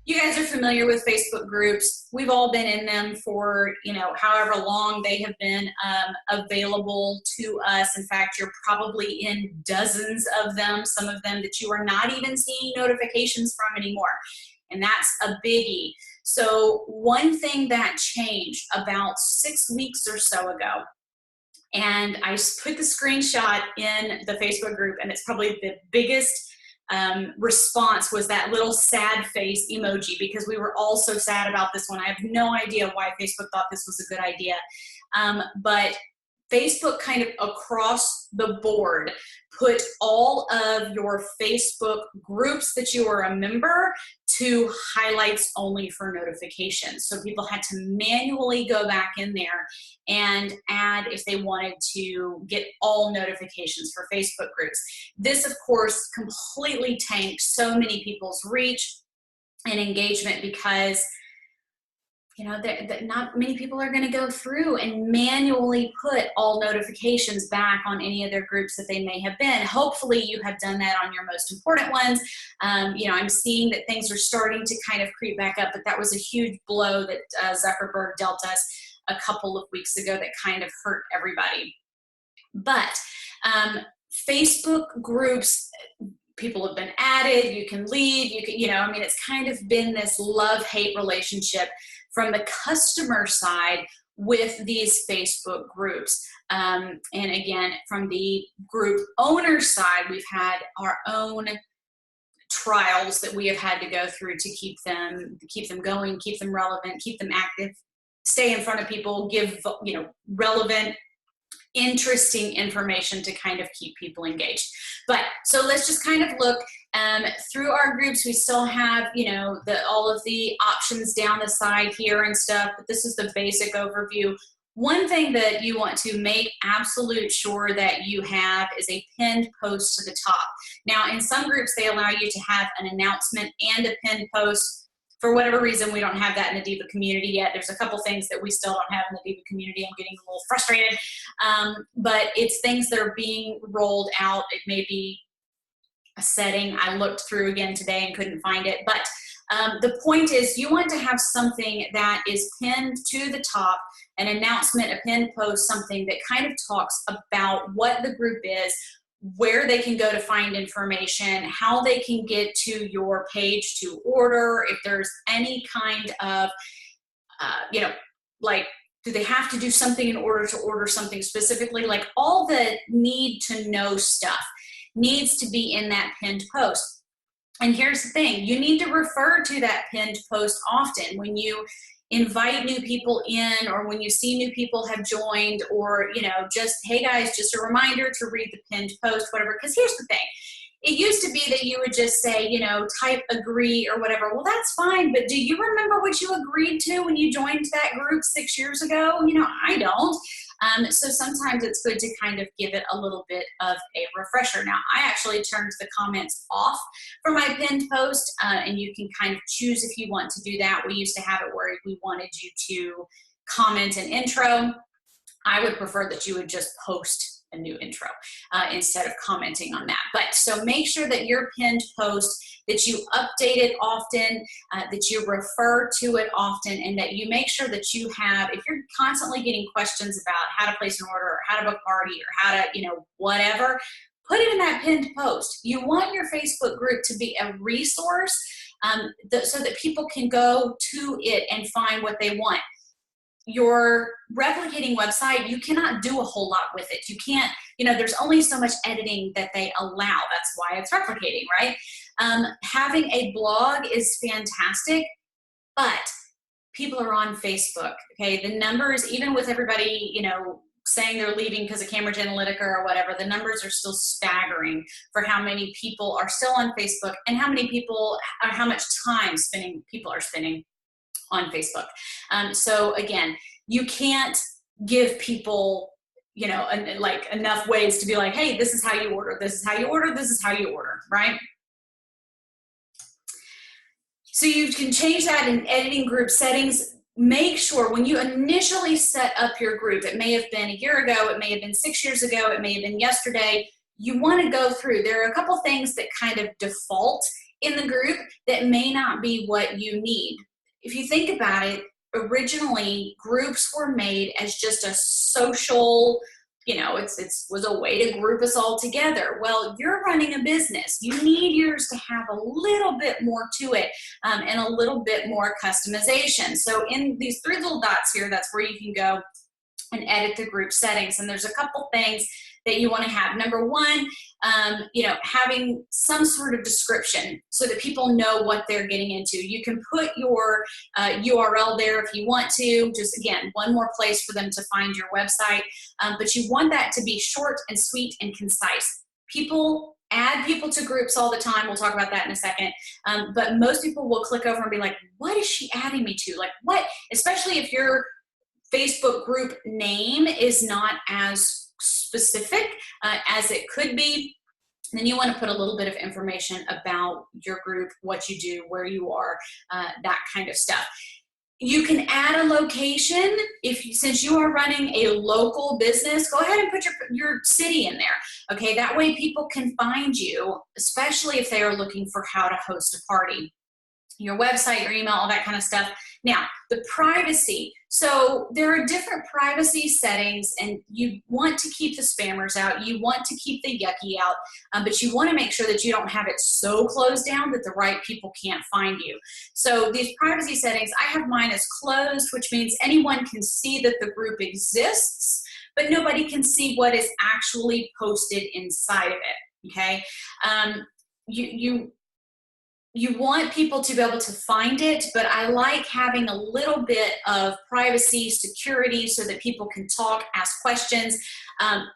You guys are familiar with Facebook groups. We've all been in them for, however long they have been available to us. In fact, you're probably in dozens of them, some of them that you are not even seeing notifications from anymore. And that's a biggie. So one thing that changed about 6 weeks or so ago, and I put the screenshot in the Facebook group, and it's probably the biggest response was that little sad face emoji, because we were all so sad about this one. I have no idea why Facebook thought this was a good idea. But Facebook kind of across the board put all of your Facebook groups that you are a member to highlights only for notifications. So people had to manually go back in there and add if they wanted to get all notifications for Facebook groups. This, of course, completely tanked so many people's reach and engagement because that not many people are going to go through and manually put all notifications back on any of their groups that they may have been. Hopefully you have done that on your most important ones. I'm seeing that things are starting to kind of creep back up, but that was a huge blow that Zuckerberg dealt us a couple of weeks ago that kind of hurt everybody. But Facebook groups, people have been added, you can leave, it's kind of been this love-hate relationship from the customer side with these Facebook groups. And again, from the group owner side, we've had our own trials that we have had to go through to keep them going, keep them relevant, keep them active, stay in front of people, give relevant, interesting information to kind of keep people engaged. But so let's just kind of look through our groups. We still have, all of the options down the side here and stuff, but this is the basic overview. One thing that you want to make absolute sure that you have is a pinned post to the top. Now, in some groups, they allow you to have an announcement and a pinned post. For whatever reason, we don't have that in the Diva community yet. There's a couple things that we still don't have in the Diva community. I'm getting a little frustrated, but it's things that are being rolled out. It may be a setting I looked through again today and couldn't find it. But the point is you want to have something that is pinned to the top, an announcement, a pinned post, something that kind of talks about what the group is, where they can go to find information, how they can get to your page to order, if there's any kind of, do they have to do something in order to order something specifically? Like all the need to know stuff needs to be in that pinned post. And here's the thing, you need to refer to that pinned post often when you invite new people in, or when you see new people have joined, or just, hey guys, just a reminder to read the pinned post, whatever. Because here's the thing, it used to be that you would just say, type agree or whatever. Well, that's fine, but do you remember what you agreed to when you joined that group 6 years ago? I don't. So sometimes it's good to kind of give it a little bit of a refresher. Now, I actually turned the comments off for my pinned post, and you can kind of choose if you want to do that. We used to have it where we wanted you to comment an intro. I would prefer that you would just post a new intro instead of commenting on that. But so make sure that your pinned post, that you update it often, that you refer to it often, and that you make sure that you have, if you're constantly getting questions about how to place an order or how to book a party or how to, whatever, put it in that pinned post. You want your Facebook group to be a resource so that people can go to it and find what they want. Your replicating website, you cannot do a whole lot with it. You can't, there's only so much editing that they allow. That's why it's replicating, right? Having a blog is fantastic, but people are on Facebook, okay? The numbers, even with everybody, saying they're leaving because of Cambridge Analytica or whatever, the numbers are still staggering for how many people are still on Facebook and how much time people are spending on Facebook. So again, you can't give people, enough ways to be like, hey, this is how you order, this is how you order, this is how you order, right? So you can change that in editing group settings. Make sure when you initially set up your group, it may have been a year ago, it may have been 6 years ago, it may have been yesterday, you want to go through. There are a couple things that kind of default in the group that may not be what you need. If you think about it, originally groups were made as just a social, it was a way to group us all together. Well, you're running a business. You need yours to have a little bit more to it, and a little bit more customization. So in these 3 little dots here, that's where you can go and edit the group settings. And there's a couple things that you want to have. Number one, having some sort of description so that people know what they're getting into. You can put your URL there if you want to, just again, one more place for them to find your website, but you want that to be short and sweet and concise. People add people to groups all the time. We'll talk about that in a second. But most people will click over and be like, what is she adding me to? Like what, especially if your Facebook group name is not as specific as it could be, then you want to put a little bit of information about your group, what you do, where you are, that kind of stuff. You can add a location. Since you are running a local business, go ahead and put your city in there. Okay, that way people can find you, especially if they are looking for how to host a party. Your website, your email, all that kind of stuff. Now, the privacy. So there are different privacy settings, and you want to keep the spammers out. You want to keep the yucky out, but you want to make sure that you don't have it so closed down that the right people can't find you. So these privacy settings, I have mine as closed, which means anyone can see that the group exists, but nobody can see what is actually posted inside of it, okay? You want people to be able to find it, but I like having a little bit of privacy, security, so that people can talk, ask questions.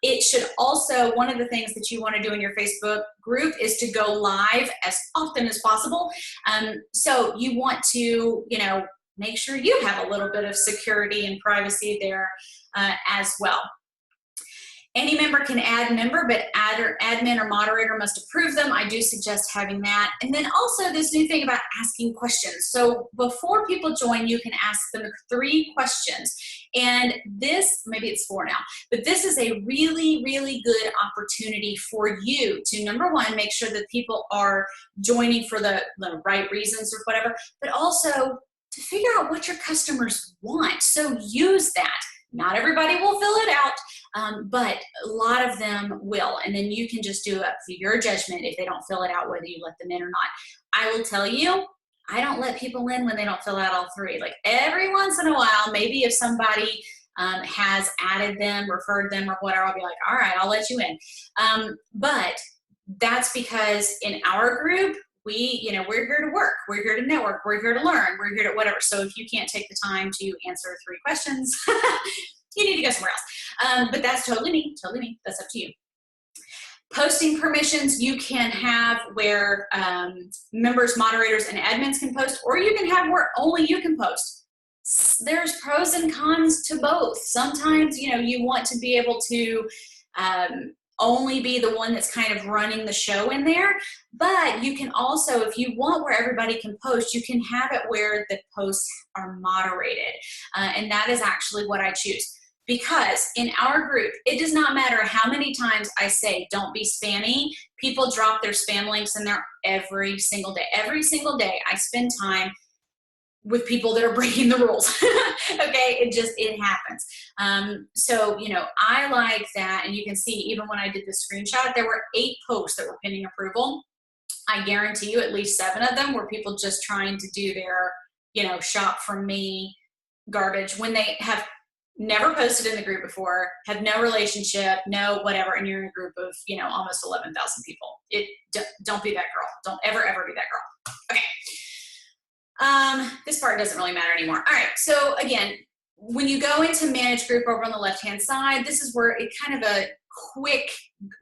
It should also, one of the things that you want to do in your Facebook group is to go live as often as possible. So you want to, make sure you have a little bit of security and privacy there as well. Any member can add member, but admin or moderator must approve them. I do suggest having that. And then also this new thing about asking questions. So before people join, you can ask them 3 questions. And this, maybe it's 4 now, but this is a really, really good opportunity for you to, number one, make sure that people are joining for the right reasons or whatever, but also to figure out what your customers want. So use that. Not everybody will fill it out, but a lot of them will. And then you can just do up to your judgment if they don't fill it out, whether you let them in or not. I will tell you, I don't let people in when they don't fill out all 3. Like every once in a while, maybe if somebody has added them, referred them or whatever, I'll be like, all right, I'll let you in. But that's because in our group, we're here to work, we're here to network, we're here to learn, we're here to whatever. So if you can't take the time to answer 3 questions, you need to go somewhere else. But that's totally me, that's up to you. Posting permissions you can have where members, moderators, and admins can post, or you can have where only you can post. There's pros and cons to both. Sometimes, you want to be able to only be the one that's kind of running the show in there, but you can also, if you want where everybody can post, you can have it where the posts are moderated, and that is actually what I choose. Because in our group, it does not matter how many times I say don't be spammy, people drop their spam links in there every single day. Every single day I spend time with people that are breaking the rules. Okay, it happens. So, I like that. And you can see, even when I did the screenshot, there were 8 posts that were pending approval. I guarantee you at least 7 of them were people just trying to do their, shop from me garbage when they have never posted in the group before, have no relationship, no whatever, and you're in a group of, almost 11,000 people. Don't be that girl. Don't ever be that girl. Okay. This part doesn't really matter anymore. All right, so again, when you go into manage group over on the left-hand side, this is where it kind of a quick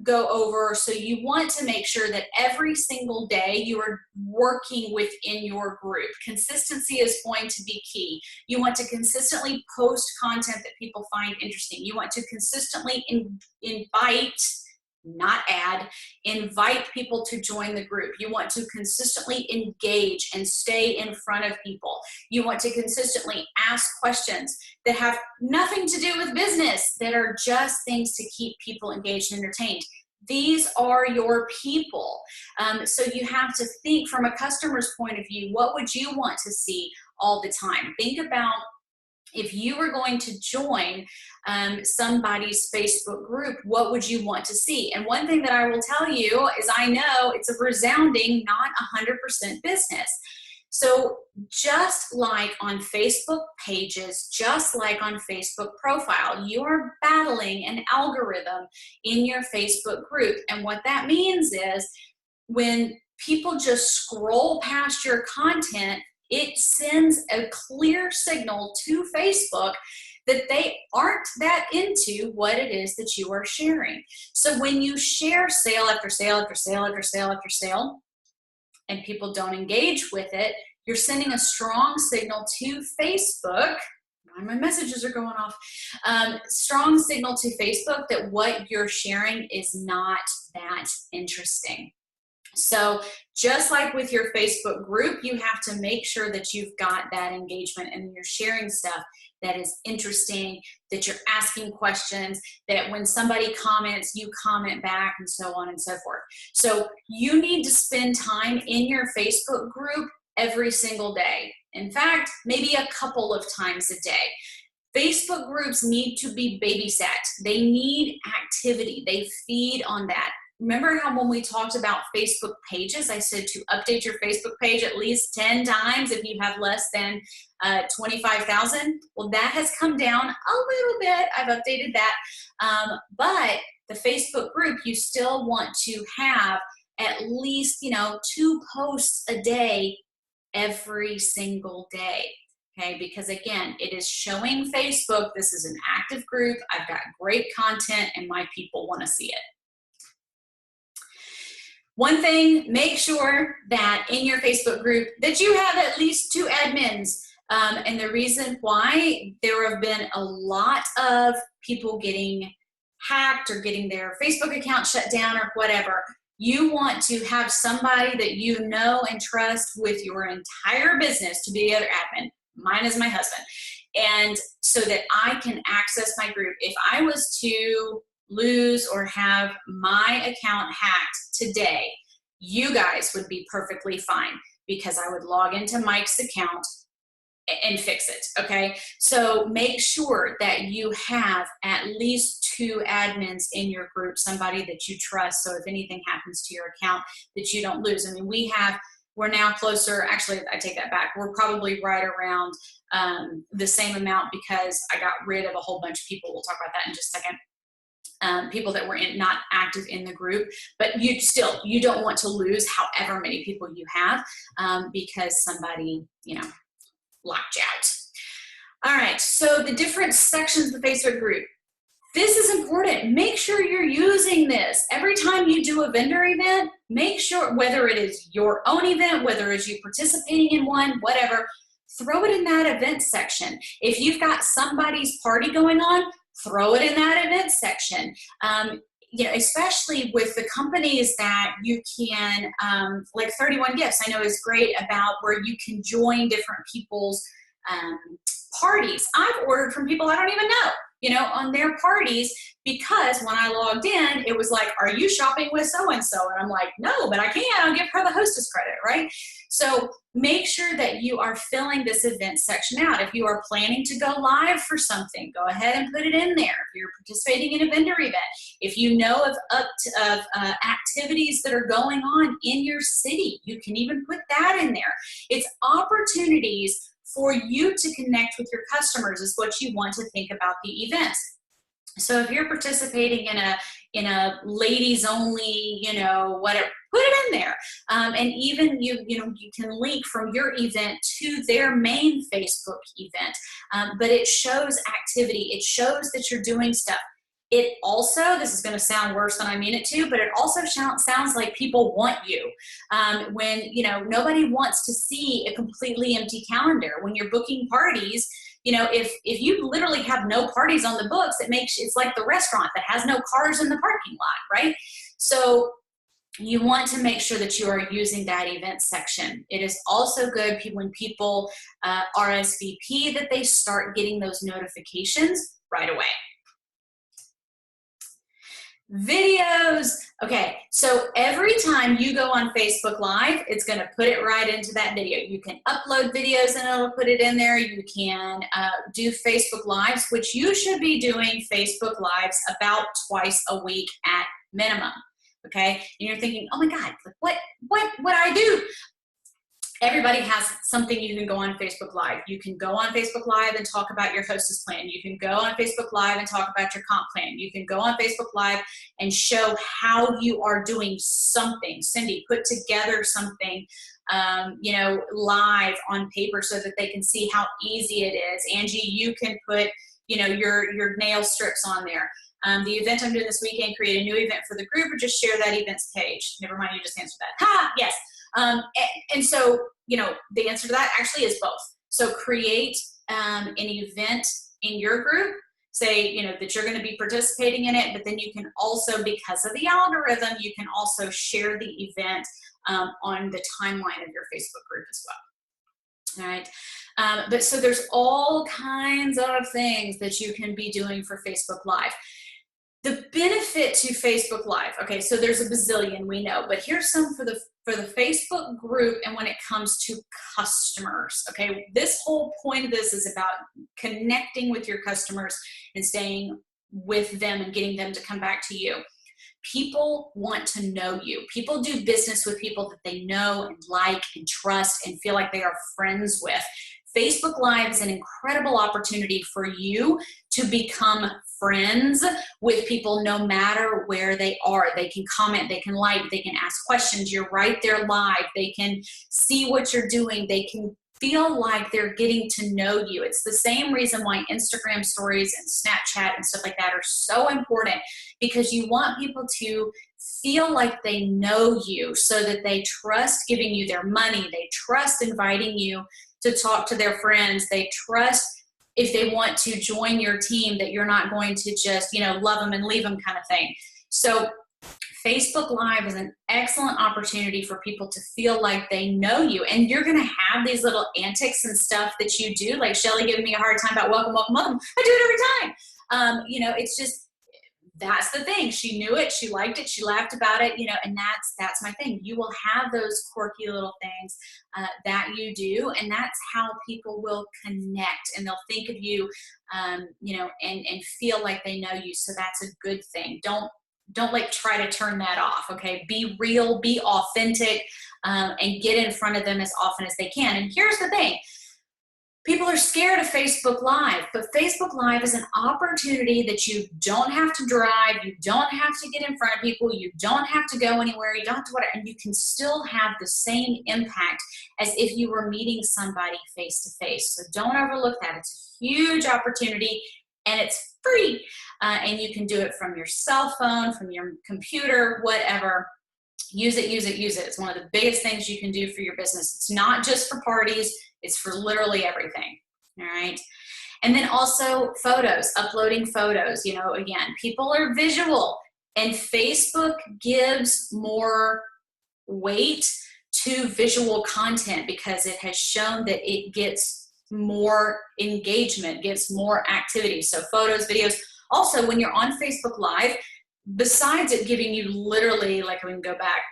go over. So you want to make sure that every single day you are working within your group. Consistency is going to be key. You want to consistently post content that people find interesting. You want to consistently invite, not add, invite people to join the group. You want to consistently engage and stay in front of people. You want to consistently ask questions that have nothing to do with business, that are just things to keep people engaged and entertained. These are your people. So you have to think from a customer's point of view, what would you want to see all the time? Think about if you were going to join somebody's Facebook group, what would you want to see? And one thing that I will tell you is I know it's a resounding not 100% business. So just like on Facebook pages, just like on Facebook profile, you are battling an algorithm in your Facebook group. And what that means is when people just scroll past your content, it sends a clear signal to Facebook that they aren't that into what it is that you are sharing. So when you share sale after sale after sale after sale after sale, and people don't engage with it, you're sending a strong signal to Facebook. My messages are going off. Strong signal to Facebook that what you're sharing is not that interesting. So just like with your Facebook group, you have to make sure that you've got that engagement and you're sharing stuff that is interesting, that you're asking questions, that when somebody comments, you comment back, and so on and so forth. So you need to spend time in your Facebook group every single day. In fact, maybe a couple of times a day. Facebook groups need to be babysat. They need activity. They feed on that. Remember how when we talked about Facebook pages, I said to update your Facebook page at least 10 times if you have less than 25,000? Well, that has come down a little bit. I've updated that. But the Facebook group, you still want to have at least, 2 posts a day every single day. Okay, because again, it is showing Facebook this is an active group. I've got great content and my people want to see it. One thing, make sure that in your Facebook group that you have at least 2 admins. And the reason why, there have been a lot of people getting hacked or getting their Facebook account shut down or whatever. You want to have somebody that you know and trust with your entire business to be the other admin. Mine is my husband. And so that I can access my group. If I was to lose or have my account hacked today, you guys would be perfectly fine because I would log into Mike's account and fix it, okay? So make sure that you have at least 2 admins in your group, somebody that you trust, so if anything happens to your account that you don't lose. I mean, we're now closer, actually, I take that back. We're probably right around the same amount because I got rid of a whole bunch of people. We'll talk about that in just a second. People that were not active in the group, but you don't want to lose however many people you have because somebody, locked you out. All right, so the different sections of the Facebook group. This is important. Make sure you're using this. Every time you do a vendor event, make sure, whether it is your own event, whether it's you participating in one, whatever, throw it in that event section. If you've got somebody's party going on, throw it in that event section. Especially with the companies that you can, like 31 Gifts, I know is great about where you can join different people's parties. I've ordered from people I don't even know, on their parties, because when I logged in, it was like, are you shopping with so-and-so? And I'm like, no, but I can. I'll give her the hostess credit, right? So make sure that you are filling this event section out. If you are planning to go live for something, go ahead and put it in there. If you're participating in a vendor event, if you know of activities that are going on in your city, you can even put that in there. It's opportunities for you to connect with your customers is what you want to think about the events. So if you're participating in a ladies only, whatever, put it in there. And even you can link from your event to their main Facebook event. But it shows activity. It shows that you're doing stuff. It also, this is going to sound worse than I mean it to, but it also sounds like people want you. When, nobody wants to see a completely empty calendar. When you're booking parties, if you literally have no parties on the books, it's like the restaurant that has no cars in the parking lot, right? So you want to make sure that you are using that event section. It is also good when people RSVP that they start getting those notifications right away. Videos. Okay, so every time you go on Facebook Live, it's going to put it right into that video. You can upload videos and it'll put it in there. You can do Facebook Lives, which you should be doing Facebook Lives about twice a week at minimum. Okay, and you're thinking, oh my God, what I do? Everybody has something you can go on Facebook Live. You can go on Facebook Live and talk about your hostess plan. You can go on Facebook Live and talk about your comp plan. You can go on Facebook Live and show how you are doing something. Cindy, put together something, you know, live on paper so that they can see how easy it is. Angie, you can put, you know, your nail strips on there. The event I'm doing this weekend, create a new event for the group or just share that events page. Never mind, you just answered that. Ha, yes. And so, you know, the answer to that actually is both. So create an event in your group, say, you know, that you're going to be participating in it, but then you can also, because of the algorithm, you can also share the event on the timeline of your Facebook group as well. All right. But so there's all kinds of things that you can be doing for Facebook Live. The benefit to Facebook Live, okay, so there's a bazillion, we know, but here's some for the Facebook group and when it comes to customers, okay? This whole point of this is about connecting with your customers and staying with them and getting them to come back to you. People want to know you. People do business with people that they know and like and trust and feel like they are friends with. Facebook Live is an incredible opportunity for you to become friends with people no matter where they are. They can comment, they can like, they can ask questions. You're right there live. They can see what you're doing. They can feel like they're getting to know you. It's the same reason why Instagram stories and Snapchat and stuff like that are so important, because you want people to feel like they know you so that they trust giving you their money. They trust inviting you to talk to their friends. They trust if they want to join your team that you're not going to just, you know, love them and leave them kind of thing. So Facebook Live is an excellent opportunity for people to feel like they know you. And you're going to have these little antics and stuff that you do, like Shelly giving me a hard time about welcome, welcome, welcome. I do it every time. You know, it's just, that's the thing. She knew it. She liked it. She laughed about it, you know, and that's my thing. You will have those quirky little things that you do, and that's how people will connect, and they'll think of you, you know, and feel like they know you. So that's a good thing. Don't like try to turn that off. Okay. Be real, be authentic, and get in front of them as often as they can. And here's the thing. People are scared of Facebook Live, but Facebook Live is an opportunity that you don't have to drive, you don't have to get in front of people, you don't have to go anywhere, you don't have to whatever, and you can still have the same impact as if you were meeting somebody face to face. So don't overlook that. It's a huge opportunity and it's free. And you can do it from your cell phone, from your computer, whatever. Use it, use it, use it. It's one of the biggest things you can do for your business. It's not just for parties. It's for literally everything, all right? And then also photos, uploading photos. You know, again, people are visual, and Facebook gives more weight to visual content because it has shown that it gets more engagement, gets more activity. So photos, videos. Also, when you're on Facebook Live, besides it giving you literally, like we can go back,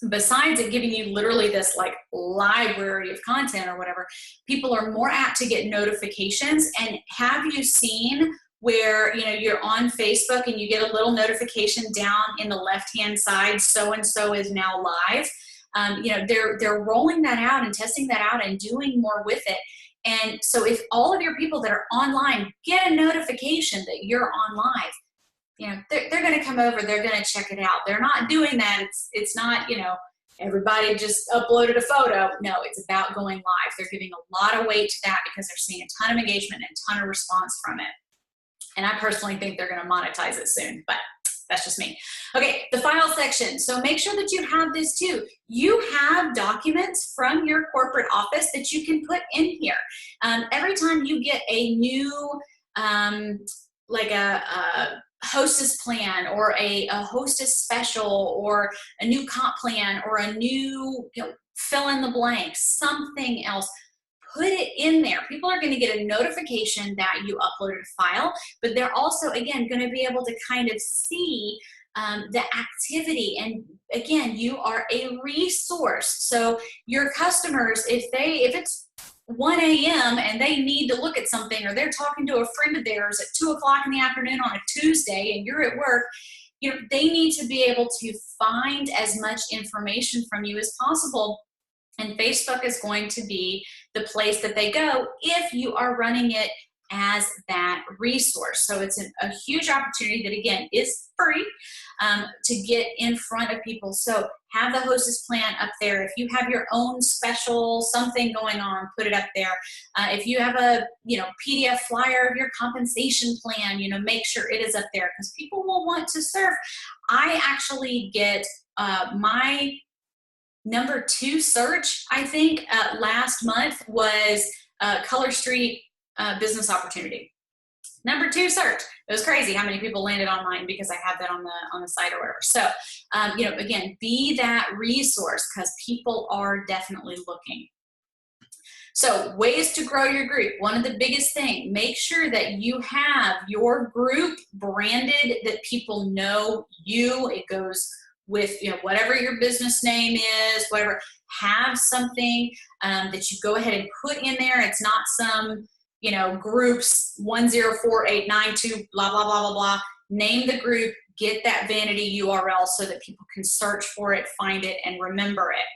besides it giving you literally this like library of content or whatever, people are more apt to get notifications. And have you seen where, you know, you're on Facebook and you get a little notification down in the left-hand side, so-and-so is now live? You know, they're rolling that out and testing that out and doing more with it. And so if all of your people that are online get a notification that you're on live, you know, they're going to come over, they're going to check it out. They're not doing that. It's not, you know, everybody just uploaded a photo. No, it's about going live. They're giving a lot of weight to that because they're seeing a ton of engagement and a ton of response from it. And I personally think they're going to monetize it soon, but that's just me. Okay, the file section. So make sure that you have this too. You have documents from your corporate office that you can put in here. Every time you get a new, like a hostess plan or a hostess special or a new comp plan or a new, you know, fill in the blank, something else, put it in there. People are going to get a notification that you uploaded a file, but they're also, again, going to be able to kind of see the activity. And again, you are a resource. So your customers, if it's 1 a.m. and they need to look at something, or they're talking to a friend of theirs at 2 o'clock in the afternoon on a Tuesday and you're at work, they need to be able to find as much information from you as possible. And Facebook is going to be the place that they go if you are running it as that resource. So it's a huge opportunity that, again, is free to get in front of people. So have the hostess plan up there. If you have your own special something going on, put it up there. If you have a PDF flyer of your compensation plan, make sure it is up there, because people will want to serve. I actually get my number 2 search, I think, last month was Color Street business opportunity. Number 2 search. It was crazy how many people landed on mine because I have that on the site or whatever. So, again, be that resource, because people are definitely looking. So ways to grow your group. One of the biggest things, make sure that you have your group branded, that people know you. It goes with whatever your business name is, whatever. Have something that you go ahead and put in there. It's not some groups 104892 blah blah blah blah blah. Name the group, get that vanity URL so that people can search for it, find it, and remember it.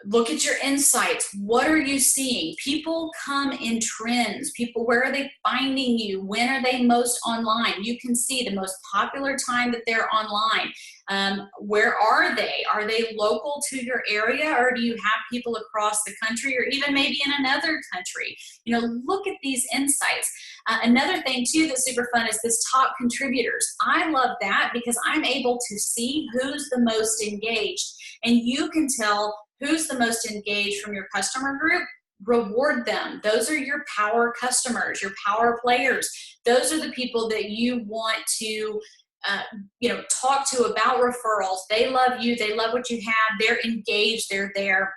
Look at your insights. What are you seeing? People come in trends. People, where are they finding you? When are they most online? You can see the most popular time that they're online. Where are they? Are they local to your area, or do you have people across the country, or even maybe in another country? Look at these insights. Another thing too that's super fun is this top contributors. I love that because I'm able to see who's the most engaged, and you can tell who's the most engaged from your customer group. Reward them. Those are your power customers, your power players. Those are the people that you want to talk to about referrals. They love you. They love what you have. They're engaged. They're there.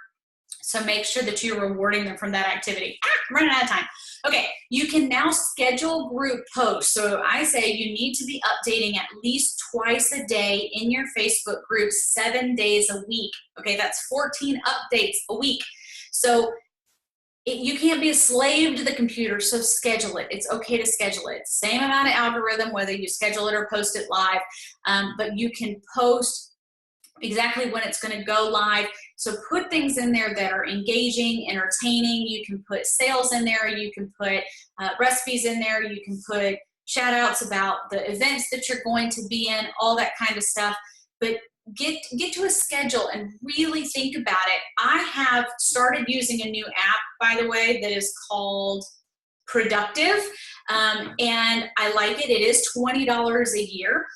So make sure that you're rewarding them from that activity. I'm running out of time. Okay, you can now schedule group posts. So I say you need to be updating at least twice a day in your Facebook group, 7 days a week. Okay, that's 14 updates a week. So you can't be a slave to the computer, so schedule it. It's okay to schedule it. Same amount of algorithm, whether you schedule it or post it live, but you can post exactly when it's going to go live. So put things in there that are engaging, entertaining. You can put sales in there. You can put recipes in there. You can put shout outs about the events that you're going to be in, all that kind of stuff. But get to a schedule and really think about it. I have started using a new app, by the way, that is called Productive, and I like it. It is $20 a year,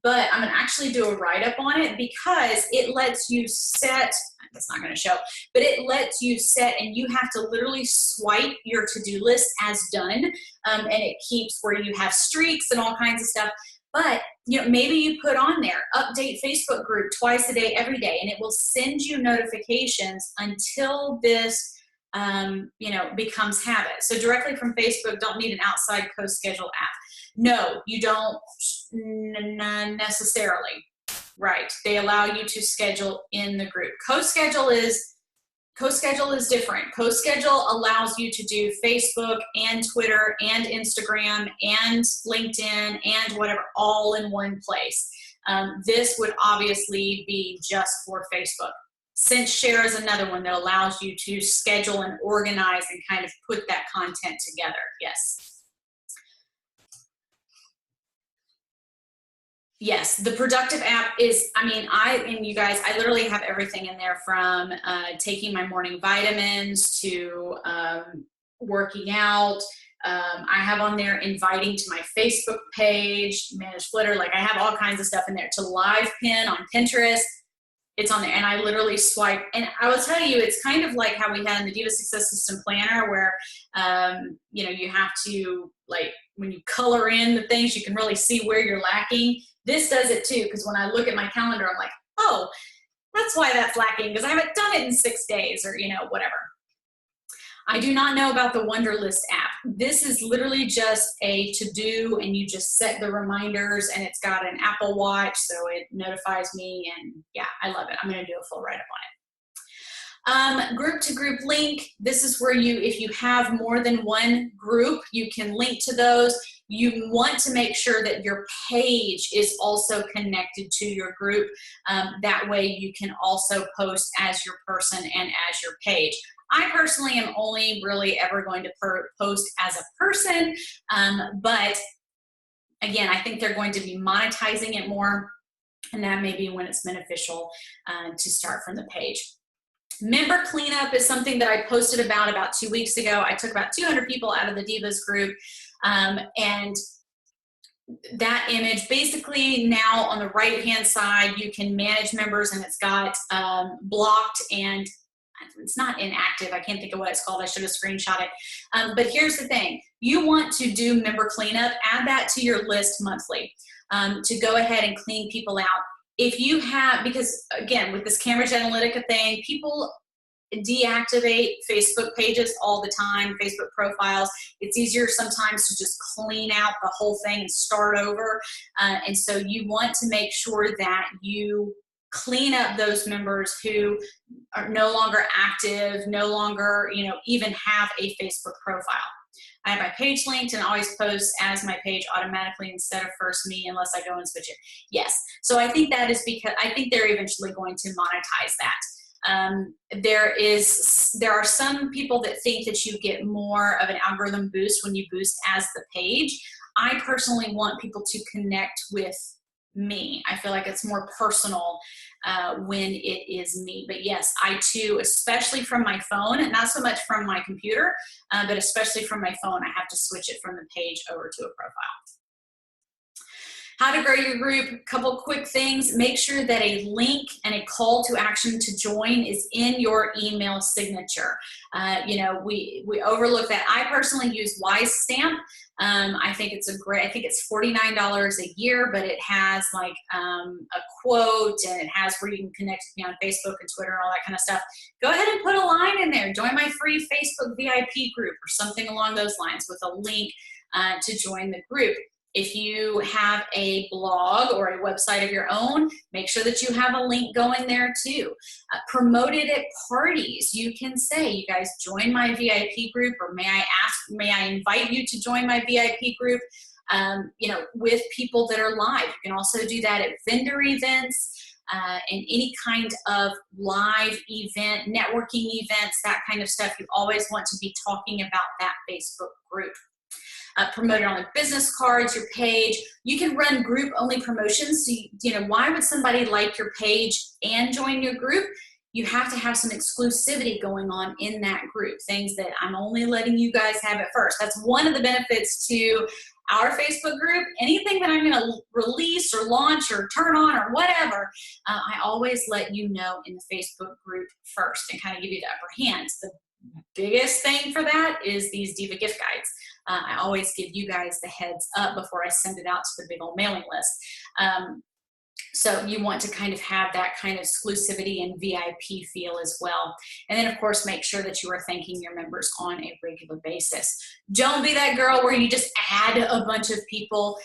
but I'm going to actually do a write-up on it because it lets you set, that's not going to show, but it lets you set, and you have to literally swipe your to-do list as done, and it keeps where you have streaks and all kinds of stuff. But maybe you put on there, update Facebook group twice a day, every day, and it will send you notifications until this becomes habit. So directly from Facebook, don't need an outside co-schedule app. No, you don't necessarily, right? They allow you to schedule in the group. Co-schedule is different. Co-schedule allows you to do Facebook and Twitter and Instagram and LinkedIn and whatever, all in one place. This would obviously be just for Facebook. SenseShare is another one that allows you to schedule and organize and kind of put that content together. Yes. Yes, the Productive app is, you guys, I literally have everything in there, from taking my morning vitamins to working out. I have on there inviting to my Facebook page, Manage Flitter, I have all kinds of stuff in there, to live pin on Pinterest. It's on there, and I literally swipe. And I will tell you, it's kind of like how we had in the Diva Success System Planner, where, you have to, when you color in the things, you can really see where you're lacking. This does it too, because when I look at my calendar, I'm like, oh, that's why that's lacking, because I haven't done it in 6 days, or, whatever. I do not know about the Wunderlist app. this is literally just a to-do, and you just set the reminders, and it's got an Apple Watch, so it notifies me, and yeah, I love it. I'm going to do a full write-up on it. Group to group link. This is where you, if you have more than one group, you can link to those. You want to make sure that your page is also connected to your group. That way you can also post as your person and as your page. I personally am only really ever going to post as a person, but again, I think they're going to be monetizing it more, and that may be when it's beneficial to start from the page. Member cleanup is something that I posted about 2 weeks ago. I took about 200 people out of the Divas group, and that image, basically now on the right hand side, you can manage members, and it's got blocked, and it's not inactive. I can't think of what it's called. I should have screenshot it. But here's the thing. You want to do member cleanup. Add that to your list monthly to go ahead and clean people out. If you have, because again, with this Cambridge Analytica thing, people deactivate Facebook pages all the time, Facebook profiles. It's easier sometimes to just clean out the whole thing and start over. And so you want to make sure that you clean up those members who are no longer active, no longer, even have a Facebook profile. I have my page linked and always post as my page automatically instead of first me, unless I go and switch it. Yes. So I think that is because I think they're eventually going to monetize that. There are some people that think that you get more of an algorithm boost when you boost as the page. I personally want people to connect with me. I feel like it's more personal when it is me. But yes, I too, especially from my phone, and not so much from my computer, but especially from my phone, I have to switch it from the page over to a profile. How to grow your group, couple quick things. Make sure that a link and a call to action to join is in your email signature. We overlook that. I personally use WiseStamp. I think it's I think it's $49 a year, but it has like a quote, and it has where you can connect with me on Facebook and Twitter and all that kind of stuff. Go ahead and put a line in there. Join my free Facebook VIP group or something along those lines with a link to join the group. If you have a blog or a website of your own, make sure that you have a link going there too. Promote it at parties. You can say, you guys join my VIP group, or may I invite you to join my VIP group, with people that are live. You can also do that at vendor events and any kind of live event, networking events, that kind of stuff. You always want to be talking about that Facebook group. Promote it on like business cards, your page. You can run group only promotions. So, why would somebody like your page and join your group? You have to have some exclusivity going on in that group. Things that I'm only letting you guys have at first. That's one of the benefits to our Facebook group. Anything that I'm going to release or launch or turn on or whatever, I always let you know in the Facebook group first and kind of give you the upper hand. The biggest thing for that is these Diva gift guides. I always give you guys the heads up before I send it out to the big old mailing list. So you want to kind of have that kind of exclusivity and VIP feel as well. And then, of course, make sure that you are thanking your members on a regular basis. Don't be that girl where you just add a bunch of people.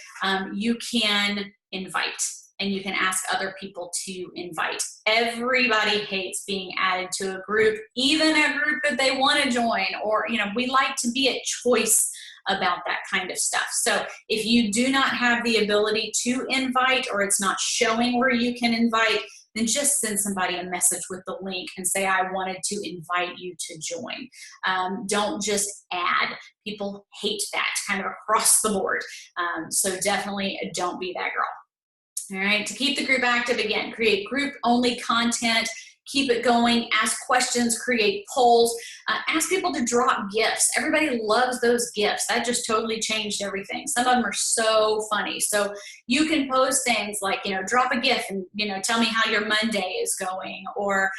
You can invite, and you can ask other people to invite. Everybody hates being added to a group, even a group that they want to join, or, we like to be at choice about that kind of stuff. So if you do not have the ability to invite, or it's not showing where you can invite, then just send somebody a message with the link and say, I wanted to invite you to join. Don't just add. People hate that kind of across the board. So definitely don't be that girl. All right, to keep the group active, again, create group-only content, keep it going, ask questions, create polls, ask people to drop gifts. Everybody loves those gifts. That just totally changed everything. Some of them are so funny. So you can post things like, drop a gift and, tell me how your Monday is going, or,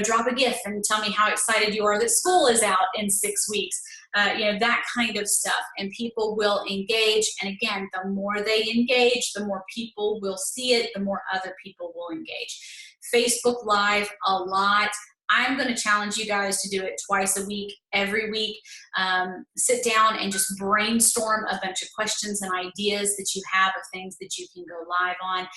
drop a gift and tell me how excited you are that school is out in 6 weeks. That kind of stuff, and people will engage. And again, the more they engage, the more people will see it, the more other people will engage. Facebook Live, a lot. I'm going to challenge you guys to do it twice a week, every week. Sit down and just brainstorm a bunch of questions and ideas that you have of things that you can go live on,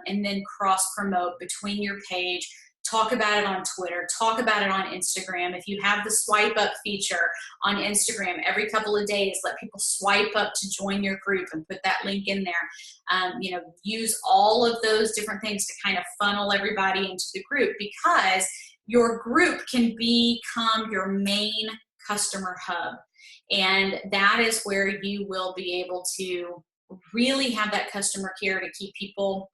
and then cross promote between your page. Talk about it on Twitter, talk about it on Instagram. If you have the swipe up feature on Instagram, every couple of days, let people swipe up to join your group and put that link in there. Use all of those different things to kind of funnel everybody into the group, because your group can become your main customer hub. And that is where you will be able to really have that customer care to keep people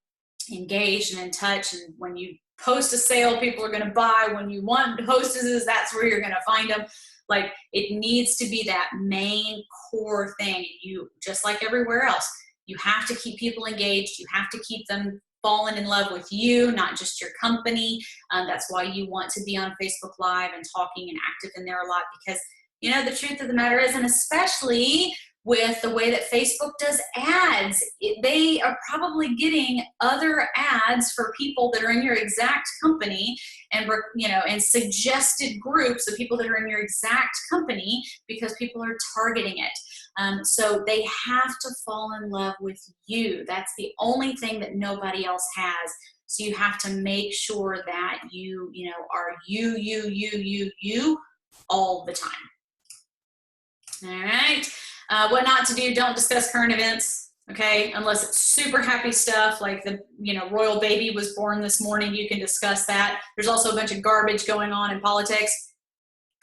engaged and in touch. And when you post a sale, people are going to buy. When you want hostesses, that's where you're going to find them. Like, it needs to be that main core thing. You, just like everywhere else, you have to keep people engaged. You have to keep them falling in love with you, not just your company. That's why you want to be on Facebook Live and talking and active in there a lot, because the truth of the matter is, and especially with the way that Facebook does ads, they are probably getting other ads for people that are in your exact company, and and suggested groups of people that are in your exact company, because people are targeting it. So they have to fall in love with you. That's the only thing that nobody else has. So you have to make sure that you are you all the time. All right. What not to do: don't discuss current events, okay? Unless it's super happy stuff like the royal baby was born this morning, you can discuss that. There's also a bunch of garbage going on in politics.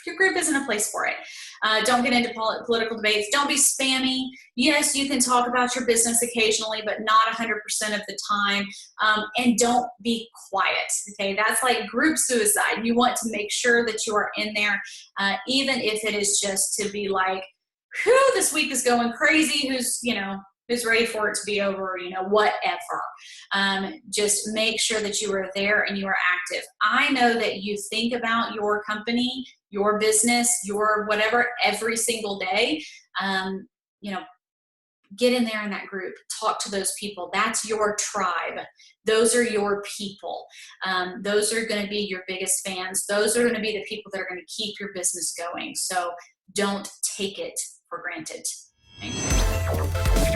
Your group isn't a place for it. Don't get into political debates. Don't be spammy. Yes, you can talk about your business occasionally, but not 100% of the time. And don't be quiet, okay? That's like group suicide. You want to make sure that you are in there, even if it is just to be like, whew, this week is going crazy. Who's ready for it to be over, whatever. Just make sure that you are there and you are active. I know that you think about your company, your business, your whatever every single day. Get in there in that group, talk to those people. That's your tribe. Those are your people. Those are going to be your biggest fans. Those are going to be the people that are going to keep your business going. So don't take it for granted. Thank you.